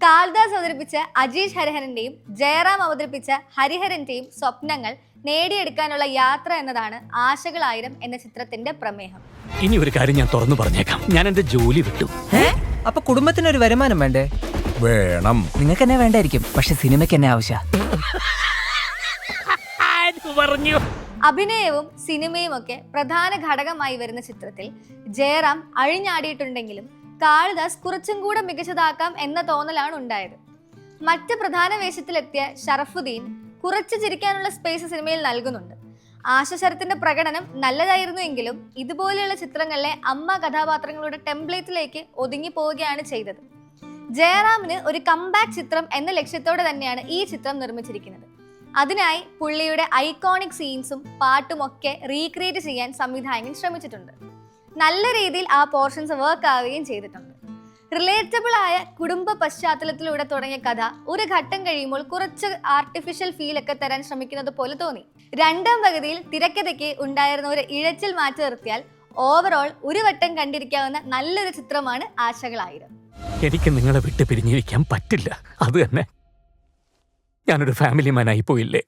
കാളിദാസ് അവതരിപ്പിച്ച അജീഷ് ഹരിഹരന്റെയും ജയറാം അവതരിപ്പിച്ച ഹരിഹരന്റെയും സ്വപ്നങ്ങൾ നേടിയെടുക്കാനുള്ള യാത്ര എന്നതാണ് ആശകളായിരം എന്ന ചിത്രത്തിന്റെ പ്രമേഹം. ഇനി ഒരു കാര്യം ഞാൻ തുറന്നു പറഞ്ഞേക്കാം, ഞാൻ എന്റെ ജോലി വിട്ടു. അപ്പൊ കുടുംബത്തിനൊരു വരുമാനം വേണ്ടേ? വേണം. നിങ്ങൾക്ക് എന്നെ വേണ്ടായിരിക്കും, പക്ഷെ സിനിമയ്ക്ക് എന്നെ ആവശ്യ. പറഞ്ഞു. അഭിനയവും സിനിമയും ഒക്കെ പ്രധാന ഘടകമായി വരുന്ന ചിത്രത്തിൽ ജയറാം അഴിഞ്ഞാടിയിട്ടുണ്ടെങ്കിലും കാളിദാസ് കുറച്ചും കൂടെ മികച്ചതാക്കാം എന്ന തോന്നലാണ് ഉണ്ടായത്. മറ്റ് പ്രധാന വേഷത്തിലെത്തിയ ഷറഫുദ്ദീൻ കുറച്ച് ചിരിക്കാനുള്ള സ്പേസ് സിനിമയിൽ നൽകുന്നുണ്ട്. ആശ ശരത്തിന്റെ പ്രകടനം നല്ലതായിരുന്നു എങ്കിലും ഇതുപോലെയുള്ള ചിത്രങ്ങളിലെ അമ്മ കഥാപാത്രങ്ങളുടെ ടെംപ്ലേറ്റിലേക്ക് ഒതുങ്ങി പോവുകയാണ് ചെയ്തത്. ജയറാമിന് ഒരു കംബാക്ക് ചിത്രം എന്ന ലക്ഷ്യത്തോടെ തന്നെയാണ് ഈ ചിത്രം നിർമ്മിച്ചിരിക്കുന്നത്. അതിനായി പുള്ളിയുടെ ഐക്കോണിക് സീൻസും പാട്ടും ഒക്കെ റീക്രിയേറ്റ് ചെയ്യാൻ സംവിധായകൻ ശ്രമിച്ചിട്ടുണ്ട്. നല്ല രീതിയിൽ ആ പോർഷൻസ് വർക്ക് ആവുകയും ചെയ്തിട്ടുണ്ട്. റിലേറ്റബിൾ ആയ കുടുംബ പശ്ചാത്തലത്തിലൂടെ തുടങ്ങിയ കഥ ഒരു ഘട്ടം കഴിയുമ്പോൾ കുറച്ച് ആർട്ടിഫിഷ്യൽ ഫീൽ ഒക്കെ തരാൻ ശ്രമിക്കുന്നത് പോലെ തോന്നി. രണ്ടാം പകുതിയിൽ തിരക്കഥയ്ക്ക് ഉണ്ടായിരുന്ന ഒരു ഇഴച്ചിൽ മാറ്റി നിർത്തിയാൽ ഓവറോൾ ഒരു വട്ടം കണ്ടിരിക്കാവുന്ന നല്ലൊരു ചിത്രമാണ് ആശകളായിരം. എനിക്ക് നിങ്ങളെ വിട്ട് പിരിഞ്ഞിരിക്കാൻ പറ്റില്ല. അത് തന്നെ, ഞാനൊരു ഫാമിലി മാനായി പോയില്ലേ.